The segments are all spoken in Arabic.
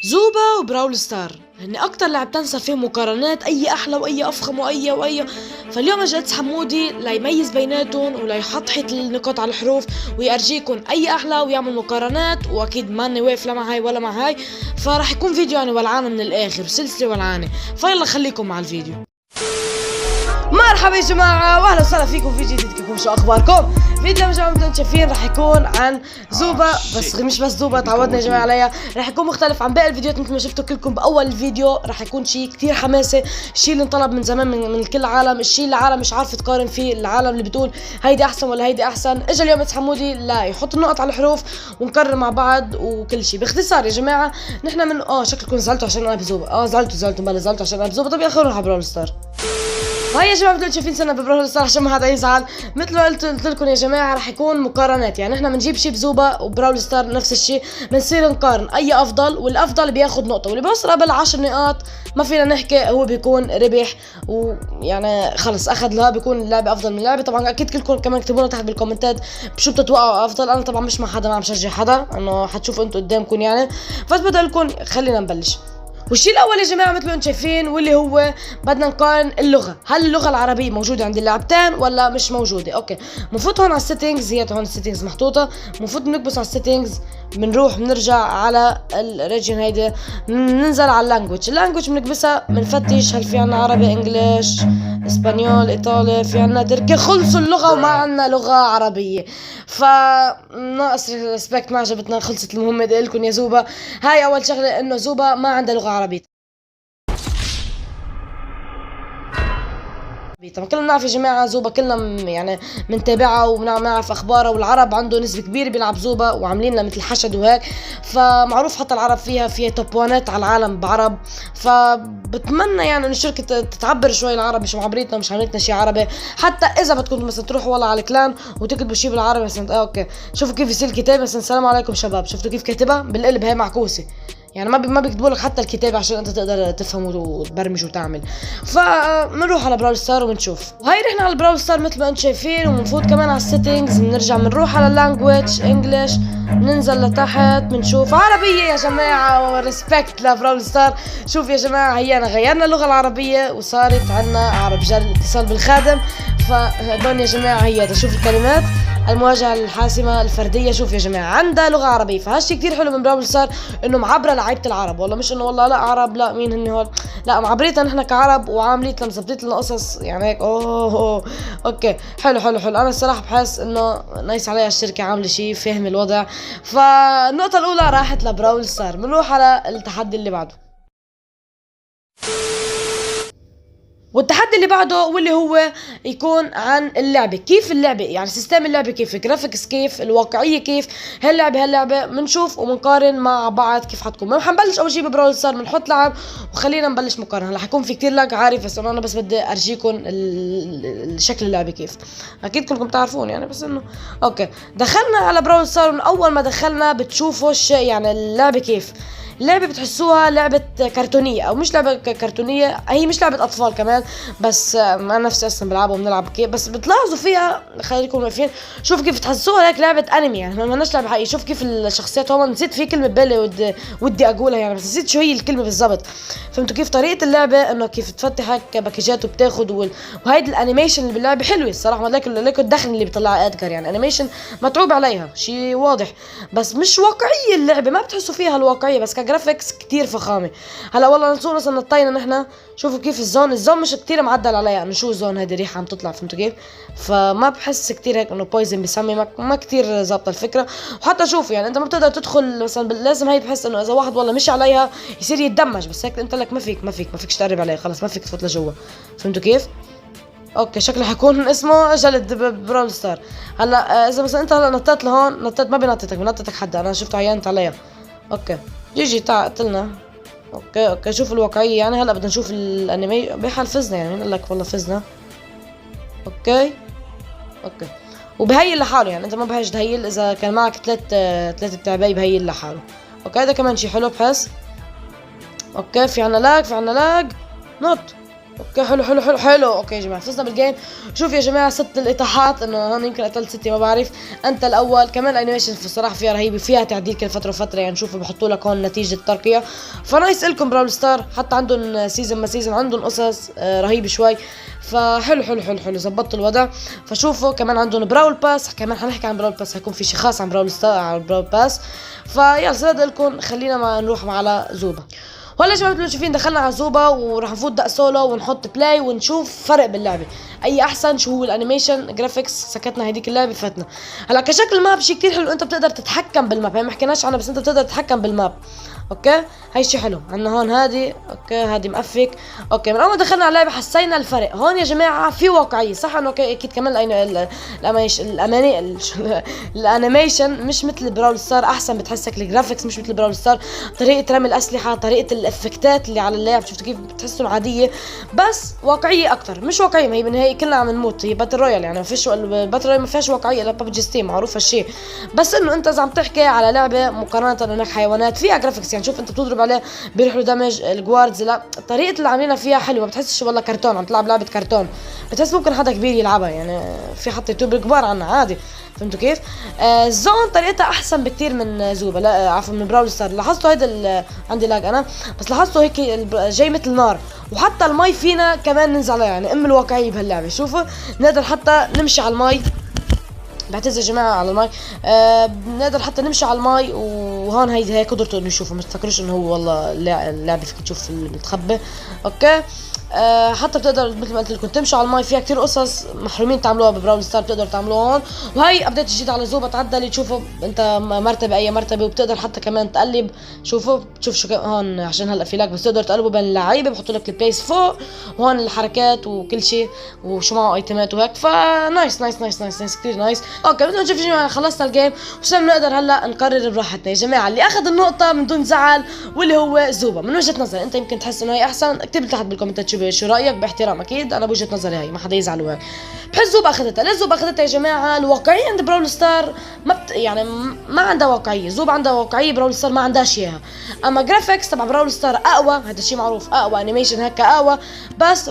زوبا وبراول ستار هن اكتر لعبتين صار فيهم مقارنات، اي احلى واي افخم واي. فاليوم اجت حمودي ليميز بيناتهم وليحط النقاط على الحروف ويرجيكم اي احلى ويعمل مقارنات، واكيد ماني واقف لا مع هاي ولا مع هاي، فراح يكون فيديو يعني ولعانه من الاخر، سلسله ولعانه، فيلا خليكم مع الفيديو. مرحبا يا جماعة واهلا وسهلا فيكم في جديد. كيفكم؟ شو اخباركم؟ فيديو مثل ما انتم شايفين راح يكون عن زوبا، بس مش بس زوبا، تعودنا يا جماعة عليها، راح يكون مختلف عن باقي الفيديوهات مثل ما شفتوا كلكم باول الفيديو. راح يكون شيء كثير حماسي، الشيء اللي انطلب من زمان من كل العالم، الشيء اللي العالم مش عارفه تقارن فيه، العالم اللي بتقول هيدي احسن ولا هيدي احسن. اجى اليوم حمودي لا يحط النقط على الحروف ونقرر مع بعض وكل شيء. باختصار يا جماعة نحن من شكلكم زعلتوا عشان انا بزوبا، زعلتوا بلا زعلتوا عشان انا بزوبا. طب يا اخي نروح على براول ستار. هاي يا جماعه بدكم شايفين سنه ببراول ستار عشان ما حدا يزعل. مثل ما قلت لكم يا جماعه راح يكون مقارنات، يعني احنا بنجيب شيء بزوبا وبراول ستار نفس الشيء، بنصير نقارن اي افضل، والافضل بياخذ نقطه، واللي بيوصل قبل 10 نقاط ما فينا نحكي هو بيكون ربح، ويعني خلص اخذ لها، بيكون اللعبه افضل من اللعبه. طبعا اكيد كلكم كمان اكتبوا لنا تحت بالكومنتات بشو بتتوقعوا افضل. انا طبعا مش مع حدا، ما عم شجع حدا، انه حتشوفوا انتم قدامكم يعني. فبدي لكم خلينا نبلش. والشيء الاول يا جماعه مثل ما انتم شايفين واللي هو بدنا نقارن اللغه، هل اللغه العربيه موجوده عند اللاعبتين ولا مش موجوده؟ اوكي، بنفوت هون على السيتنجز، هي هون السيتنجز محطوطه، بنفوت بنكبس على السيتنجز، بنروح بنرجع على الريجن هيدي، بننزل على اللانجوج بنكبسها، بنفتش هل في عنا عربي، انجليش، اسبانيول، ايطالي، في عنا تركي. خلصوا اللغه وما عنا لغه عربيه، فناقص ريسبكت، ما عجبتنا، خلصت المهمه. بدي لكم يا زوبا هاي اول شغله، انه زوبا ما عندها لغه عربيه. طبعا كلنا بنعرف يا جماعه زوبا، كلنا يعني بنتابعها وبنعرف اخبارها، والعرب عنده نسبه كبيره بيلعب زوبا وعاملين لها مثل حشد وهيك، فمعروف حتى العرب فيها توب وانات على العالم بعرب. فبتمنى يعني انه الشركه تتعبر شوي العربي، مش معبريتنا مش عاملتنا شيء عربي. حتى اذا بدكم مثلا تروحوا والله على الكلان وتكتبوا شيء بالعربي مثلا، اوكي شوفوا كيف يصير الكتاب مثلا السلام عليكم شباب، شفتوا كيف كاتبها بالقلب، هي معكوسه يعني ما بيكتبوا لك حتى الكتاب عشان انت تقدر تفهم وتبرمج وتعمل. فبنروح على براول ستار وبنشوف، وهي رحنا على براول ستار مثل ما انتم شايفين، وبنفوت كمان على السيتنجز، بنروح على اللانجويج انجلش، بننزل لتحت بنشوف عربيه يا جماعه، وريسبكت لبراول ستار. شوف يا جماعه هينا غيرنا اللغه العربيه وصارت عندنا عرب، جاء الاتصال بالخادم. فهدول يا جماعه هي شوف الكلمات، المواجهه الحاسمه الفرديه، شوف يا جماعه عندها لغه عربيه. فهالشي كثير حلو من براول ستار، انه معبره لعيبه العرب، والله مش انه والله لا عرب لا مين هن هول، لا معبريتنا نحن كعرب، وعامليت لنا مظبطت لنا قصص يعني هيك. اوكي حلو. انا الصراحه بحس انه نايس عليها الشركه، عامله شيء فاهم الوضع. فالنقطه الاولى راحت لبراول ستار. بنروح على التحدي اللي بعده، والتحدي اللي بعده واللي هو يكون عن اللعبة، كيف اللعبة يعني سيستم اللعبة، كيف الجرافيكس، كيف الواقعية، كيف هاللعبة بنشوف وبنقارن مع بعض كيف حتكون. ما حنبلش اول شيء ببراول ستار، بنحط لعب وخلينا نبلش مقارنة. هلا حيكون في كتير لاج عارف، بس انا بس بدي ارجيكم الشكل اللعبة كيف، اكيد كلكم تعرفون يعني، بس انه اوكي. دخلنا على براول ستار، من اول ما دخلنا بتشوفوا يعني اللعبة كيف. اللعبة بتحسوها لعبة كرتونية، او مش لعبة كرتونية، هي مش لعبة اطفال كمان، بس انا نفسي اصلا بلعبها وبنلعب كيف، بس بتلاحظوا فيها خليكم واقفين، شوف كيف تحسوها هيك لعبة انمي يعني، ما لناش لعبة حقيقية. شوف كيف الشخصيات، هون نسيت في كلمة ببالي ودي اقولها يعني، بس نسيت شو هي الكلمة بالضبط. فهمتوا كيف طريقة اللعبة، انه كيف تفتح هيك باكيجات وبتاخد وهيدي الانيميشن اللي باللعبة حلوة الصراحة، ليكو الدخن اللي بيطلعها ادجار يعني انيميشن متعوب عليها شيء واضح، بس مش واقعية اللعبة، ما بتحسوا فيها الواقعية، بس كجرافيكس كتير فخامه. هلا والله نصور مثلا نطينا نحن، شوفوا كيف الزون مش كتير معدل عليها، انه شو الزون هيدي ريحه عم تطلع، فهمتوا كيف؟ فما بحس كتير هيك انه بويزن بسمي، ما كتير ظابطه الفكره. وحتى شوف يعني انت ما بتقدر تدخل مثلا، لازم هي بحس انه اذا واحد والله مشي عليها يصير يتدمج، بس هيك انت لك ما فيكش تقرب عليها، خلص ما فيك تفوت لجوا، فهمتوا كيف؟ اوكي شكله حيكون اسمه جلد براول ستار. هلا اذا مثلا انت هلا نطيت لهون، نطيت ما بنطتك حدا، انا شفت عينت عليها. اوكي جيجي تعال قتلنا. اوكي شوف الواقعية يعني. هلا بدنا نشوف الانمي بحال فزنا يعني، مين قال لك والله فزنا؟ اوكي وبهيل لحاله يعني، انت ما بهيش تهيل، اذا كان معك ثلاث تعباي بهيل لحاله. اوكي هذا كمان شي حلو بحس. اوكي في عنا لاج نط. اوكي حلو حلو حلو حلو. اوكي يا جماعه فزنا بالجيم. شوف يا جماعه 6 الاطاحات، انه هون يمكن قتلت 6 ما بعرف. انت الاول. كمان الانيميشن في الصراحه فيها رهيبه، فيها تعديل كل فتره وفتره، يعني شوفوا بحطوا لك هون نتيجه الترقيه. فنايس لكم براول ستار، حتى عندهم سيزون ما سيزون، عندهم قصص رهيبه شوي. فحلو حلو حلو حلو زبطوا الوضع. فشوفوا كمان عندهم براول باس، كمان حنحكي عن براول باس، حيكون في شيء خاص عن براول ستار على براول باس. فيلا سداد لكم، خلينا ما نروح على زوبا. وهلا يا شباب مثل ما شايفين دخلنا على زوبا، وراح نفوت دق سولو ونحط بلاي ونشوف فرق باللعبه اي احسن، شو هو الانيميشن جرافيكس. سكتنا هديك اللعبه فتنا. هلا كشكل ماب شيء كثير حلو، انت بتقدر تتحكم بالماب، يعني ما حكيناش عنها بس انت بتقدر تتحكم بالماب. اوكي هاي شيء حلو. عندنا هون هادي، اوكي هادي مقفك. اوكي من اول ما دخلنا على اللعبه حسينا الفرق هون يا جماعه، في واقعيه صح، انه اكيد كمان الانيميشن مش مثل براول ستار، احسن بتحسك الجرافيكس مش مثل براول ستار، طريقه رمي الاسلحه، طريقه الافكتات اللي على اللعب، شفتوا كيف بتحسهم عاديه بس واقعيه اكثر. مش واقعيه، ما هي بالنهايه كلنا عم نموت، هي باتل رويال يعني ما فيش، الباتل رويال ما فيهاش واقعيه الا ببجي ستيم معروف هالشيء. بس انه انت اذا عم تحكي على لعبه مقارنه انك حيوانات فيها جرافيكس، يعني شوف انت بتضرب عليه بيروح له دمج الجواردز، لا طريقه اللي عاملينها فيها حلوه، ما بتحسش والله كرتون عم تلعب لعبه كرتون، بتحس ممكن حدا كبير يلعبها، يعني في حتى يوتيوبر كبار عنا عادي. فهمتوا كيف؟ زون طريقتها احسن بكثير من زوبا، لا عفوا من براول ستار. لاحظتوا هيدا عندي لاج انا، بس لاحظتوا هيك جاي مثل نار، وحتى المي فينا كمان ننزل عليها، يعني الواقعيه بهاللعبه. شوفوا نقدر حتى نمشي على المي، بعتذر يا جماعه على الماي. بنقدر حتى نمشي على الماي، وهون هي قدرته انه يشوفه، ما تفكروش انه هو والله اللعبه فيك تشوف المتخبي. اوكي حتى بتقدر مثل ما قلت لكم تمشوا على الماي، فيها كثير قصص محرومين تعملوها ببراول ستار بتقدروا تعملوها هون. وهي ابديت جديد على زوبا، تعدل تشوفوا انت مرتبه اي مرتبه، وبتقدر حتى كمان تقلب. شوفوا بتشوف شو هون عشان هلا في لاك، بس تقدر تقلبوا بين اللعيبه، بحطوا لك البليس فوق وهون الحركات وكل شيء، وشو معه ايتمات وهيك. فنايس نايس نايس نايس نايس كثير نايس. اوكي بدنا نشوف يا جماعه خلصنا الجيم، وصرنا بنقدر هلا نقرر براحتنا يا جماعه. اللي اخذ النقطه من دون زعل واللي هو زوبا. من وجهه نظري انت يمكن تحس انه هي احسن، اكتب لي تحت بالكومنتات شو رايك، باحترام اكيد، انا بوجهه نظري هي ما حدا يزعل وهيك. بحس زوبا اخذتها. ليش زوبا اخذتها يا جماعه؟ الواقعيه عند براول ستار يعني ما عندها واقعيه، زوبا عندها واقعيه، براول ستار ما عندهاش اياها. اما جرافيكس تبع براول ستار اقوى، هذا الشيء معروف، اقوى انيميشن هيك اقوى، بس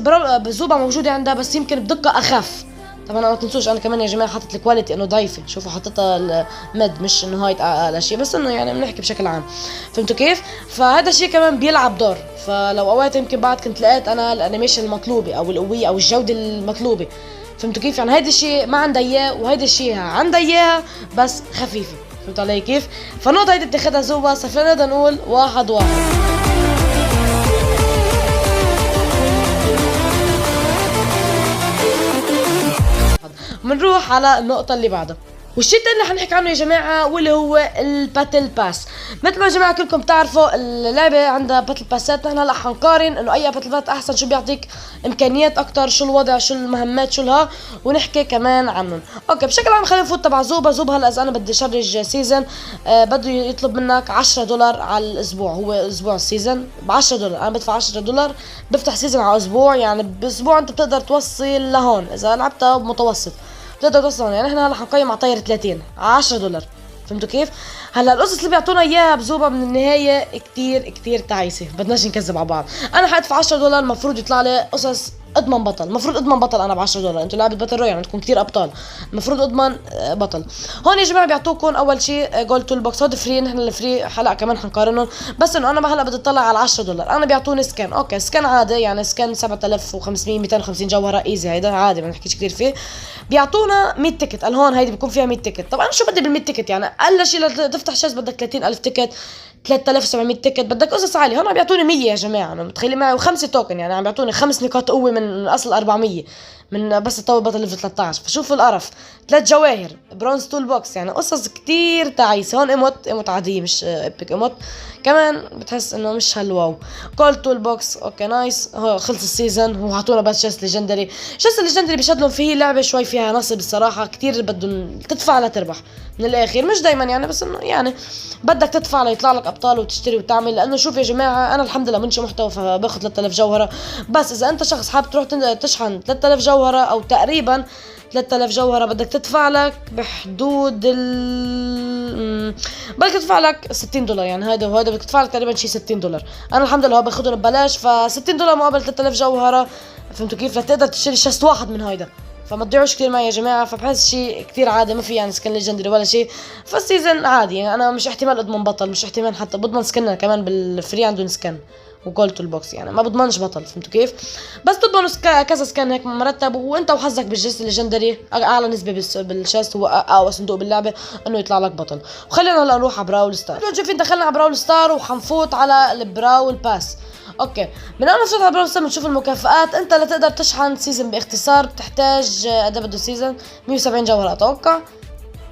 زوبا موجوده عندها بس يمكن بدقه اخف. طبعا ما تنسوش انا كمان يا جماعه حطيت الكواليتي انه ضعيفه، شوفوا حطيتها المد مش انه هاي اقل شيء، بس انه يعني بنحكي بشكل عام. فهمتوا كيف؟ فهذا الشيء كمان بيلعب دور. فلو اوقات يمكن بعد كنت لقيت انا الانيميشن المطلوبه او القويه او الجوده المطلوبه. فهمتوا كيف؟ يعني هيدا الشيء ما عندها اياه، وهيدا الشيء عندها اياها بس خفيفه. فهمتوا علي كيف؟ فالنقطه هيدي بتاخذها زوبا، صفر نقدر نقول 1-1. بنروح على النقطة اللي بعدها، والشيء الثاني اللي حنحكي عنه يا جماعة واللي هو الباتل باس. مثل ما يا جماعة كلكم بتعرفوا اللعبة عندها باتل باسات، نحن هلا حنقارن انه اي باتل باس احسن، شو بيعطيك امكانيات اكتر، شو الوضع، شو المهمات، شو لها، ونحكي كمان عنهم. اوكي بشكل عام خلينا نفوت تبع زوبا. زوبا هلا اذا انا بدي شرج سيزن بده يطلب منك $10 على الاسبوع، هو اسبوع السيزن ب$10، انا بدفع $10 بفتح سيزن على اسبوع، يعني باسبوع انت بتقدر توصل لهون اذا لعبتها بمتوسط بتقدر توصل. يعني احنا هلا حنقيم على طاير 30 $10. فهمتوا كيف؟ هلا القصص اللي بيعطونا اياها بزوبا من النهايه كتير كتير تعيسه، بدناش نكذب على بعض. انا حادفع $10 المفروض يطلع لي قصص اضمن بطل، المفروض اضمن بطل انا ب$10. انتوا لعبه باتل رويال عندكم كتير ابطال، المفروض اضمن بطل. هون يا جماعه بيعطوكم اول شيء جولد تول بوكس، هود فري، نحن الفري هلا كمان حنقارنهم. بس انه انا هلا بدي اطلع على $10، انا بيعطوني سكان. اوكي سكان عادي، يعني سكان 7500 250 جوهره ايزي، هيدا عادي ما نحكيش كثير فيه. بيعطونا 100 تيكت، قال هون هيدي بيكون فيها 100 تيكت. طبعا شو بدي بال100 تيكت؟ يعني اقل شيء لتفتح شاشه بدك 30,000 تيكت، 3700 تيكت، بدك قصص عاليه. هون عم بيعطوني 100 يا جماعه، انا متخيلين معي، و5 توكن، يعني عم بيعطوني 5 نقاط قوه من الاصل 400 من بس تطور بطل ليفل 13. فشوفوا القرف، 3 جواهر، برونز تول بوكس، يعني قصص كتير تعيسه. هون ايموت عاديه مش ايبك ايموت، كمان بتحس انه مش هالواو. كولد تول بوكس اوكي نايس، هو خلص السيزون وعطونا بس شيست ليجندري. شيست ليجندري بيشدلهم فيه لعبه شوي فيها نصب الصراحه، كتير بدهم تدفع لتربح من الاخر، مش دايما يعني، بس انه يعني بدك تدفع ليطلع لك ابطال وتشتري وتعمل. لانه شوف يا جماعه انا الحمد لله منشئ محتوى فباخذ 3000 جوهره، بس اذا انت شخص حابب تروح تشحن 3000 جوهره او تقريبا 3000 جوهرة بدك تدفع لك بحدود بدك تدفع لك $60 يعني هيدا وهيدا بدك تدفع لك تقريبا شي $60. انا الحمد لله باخذهم ببلاش، ف$60 مقابل 3000 جوهرة، فهمتوا كيف؟ لتقدر تشتري شست واحد من هيدا، فما تضيعوش كثير معي يا جماعه. فبحس شيء كثير عادي، ما في يعني سكن ليجندري ولا شيء، فالسيزن عادي يعني. انا مش احتمال اضمن بطل، مش احتمال حتى بضمن سكننا كمان بالفري عندهم سكن وجولد البوكس، يعني ما بضمنش بطل، فهمتوا كيف؟ بس تضمنوا كذا سكن هيك مرتب، وانت وحظك بالجست الليجندري اعلى نسبه بالشست هو اقوى صندوق باللعبه انه يطلع لك بطل. وخلينا هلا نروح على براول ستار. شوفين دخلنا على براول ستار وحنفوت على البراول باس. اوكي، من اول ما فتحت على براول ستار بنشوف المكافآت. انت لتقدر تشحن سيزن باختصار بتحتاج قد بده سيزن 170 جوهره اتوقع،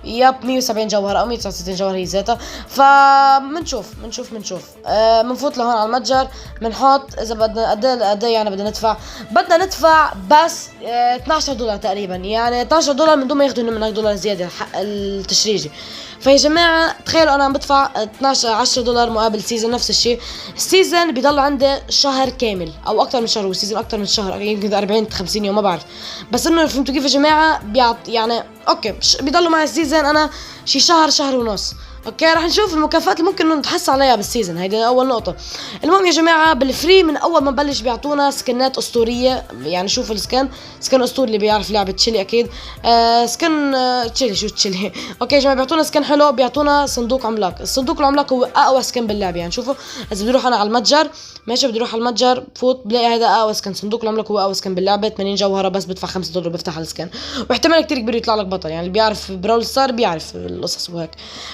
ياب 170 جوهرة او 169 جوهرة هي ذاتها. فمنشوف منفوت لهون على المتجر، منحط اذا بدنا قد يعني بدنا ندفع بس $12 تقريبا، يعني $12 من دون ما ياخذوا منك دولار زيادة حق التشريجي. فيا جماعة تخيلوا انا عم بدفع 10 $12 مقابل سيزن. نفس الشيء السيزن بيضل عندي شهر كامل او اكثر من شهر، والسيزن اكثر من شهر يمكن 40-50 يوم ما بعرف، بس انه فهمتوا كيف يا جماعة؟ يعني اوكي بيضلوا معي السيزن انا شي شهر ونص. اوكي رح نشوف المكافآت اللي ممكن نتحصل عليها بالسيزن، هيدي اول نقطة. المهم يا جماعة بالفري من اول ما نبلش بيعطونا سكنات اسطورية، يعني شوفوا سكن اسطوري اللي بيعرف لعبة تشيلي اكيد. سكن تشيلي، شو تشيلي اوكي يا جماعة بيعطونا سكن حلو، بيعطونا صندوق عملاق. الصندوق العملاق هو اقوى سكن باللعبة، يعني شوفوا اذا بدي اروح انا على المتجر ماشي، بدي اروح على المتجر بفوت بلاقي هذا اقوى سكن. صندوق العملاق هو اقوى سكن باللعبة، 80 جوهرة بس بدفع $5 بفتح السكن، واحتمال كتير كبير يطلع لك بطل، يعني اللي بيعرف براول ستار بيعرف القصص وهيك.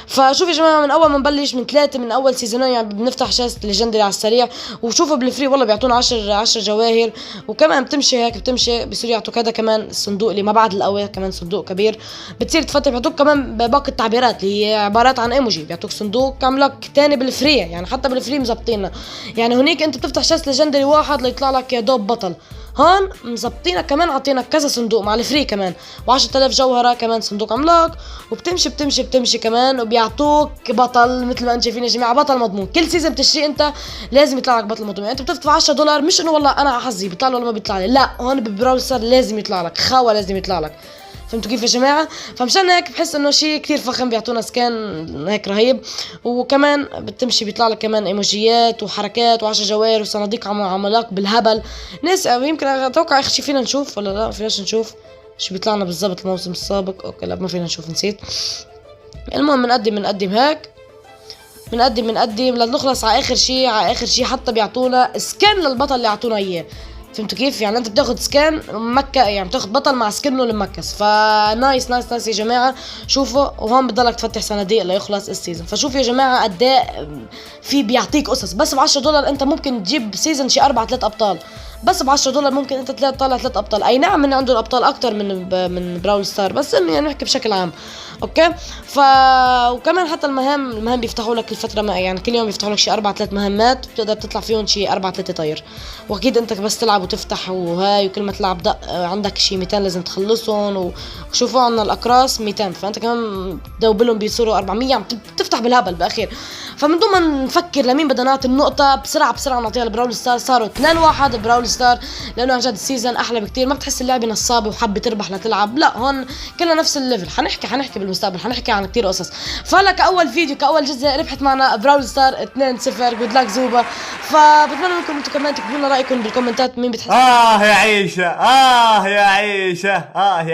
فشوف يا جماعة من اول ما نبلش من 3 من اول سيزونين يعني بنفتح شاست ليجندري على السريع، وشوفوا بالفري والله بيعطونا 10 جواهر، وكمان بتمشي هيك بصير يعطوك هذا كمان الصندوق اللي ما بعد القوي، كمان صندوق كبير بتصير تفتح. بيعطوك كمان باقي التعبيرات اللي هي عبارات عن ايموجي، بيعطوك صندوق عملاق تاني بالفري، يعني حتى بالفري مزبطيننا. يعني هنيك انت بتفتح شاست ليجندري واحد ليطلع لك يا دوب بطل، هون مزبطينك كمان عطينك كذا صندوق مع الفري كمان، و10,000 جوهرة كمان صندوق عملاق، وبتمشي كمان وبيعطوك بطل مثل ما انتم شايفين يا جماعة، بطل مضمون. كل سيزن بتشتري انت لازم يطلع لك بطل مضمون، يعني انت بتدفع $10 مش انه والله انا حظي بيطلع ولا ما بيطلع لي، لا هون ببراول ستار لازم يطلع لك لازم يطلع لك، فهمتوا كيف يا جماعة؟ فمشان هيك بحس انه شيء كتير فخم، بيعطونا سكان هيك رهيب، وكمان بتمشي بيطلع لك كمان ايموجيات وحركات و10 جواهر وصناديق عملاق بالهبل. ناس يمكن اتوقع اخر شي فينا نشوف ولا لا فيناش نشوف شو بيطلع لنا بالضبط الموسم السابق. اوكي لا ما فينا نشوف، نسيت. المهم بنقدم هيك بنقدم لنخلص على اخر شي حتى بيعطونا سكن للبطل اللي اعطونا اياه، فهمتوا كيف؟ يعني انت بتاخد سكان مكة، يعني بتاخد بطل مع سكنه المكس. فنايس يا جماعة. شوفوا وهون بتضلك تفتح صناديق ليخلص السيزون. فشوفوا يا جماعة قد ايه في بيعطيك قصص. بس $10 انت ممكن تجيب سيزون شي 4-3 ابطال، بس $10 ممكن انت تطلع 3 ابطال. اي نعم من عنده الابطال اكتر من براول ستار، بس انه يعني نحكي بشكل عام. اوكي وكمان حتى المهام بيفتحوا لك الفتره، يعني كل يوم بيفتحوا لك شي 4-3 مهمات بتقدر تطلع فيهم شي 4-3 طير. واكيد انت بس تلعب وتفتح وهاي، وكل ما تلعب دق عندك شي 200 لازم تخلصهم. وشوفوا عنا الاقراص 200، فانت كمان دوبلهم بيصيروا 400، عم تفتح بالهبل بالاخير. فمن دون ما نفكر لمين بدنا نعطي النقطه، بسرعه نعطيها لبراول ستار. صاروا 2-1 براول ستار، لانه عن جد السيزون احلى بكتير. ما بتحس اللعبه نصابه وحابه تربح لتلعب، لا هون كلنا نفس الليفل. حنحكي بالمستقبل، حنحكي عن كتير قصص. فهلا كاول فيديو كاول جزء ربحت معنا براول ستار 2-0. جود لاك زوبا. فبتمنى منكم انتم كمان تكتبوا لنا رايكم بالكومنتات، مين بتحسوا يا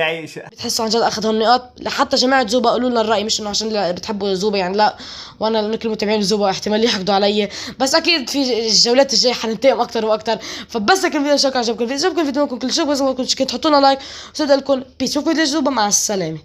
عيشة بتحسوا عن جد اخذ هالنقاط. حتى جماعه زوبا قولوا لنا الراي، مش انه عشان بتحبوا زوبا يعني لا، وانا كل متابعين زوبا احتمال يحقدوا علي، بس اكيد في الجولات الجايه حننتقم اكثر واكثر. فبس هيك الفيديو، شكرا عجبكم الفيديو كل شيء، بس ما كنتش تحطوا لنا لايك وسيبوا لكم بيس. شوفكم فيديو زوبا، مع السلامه.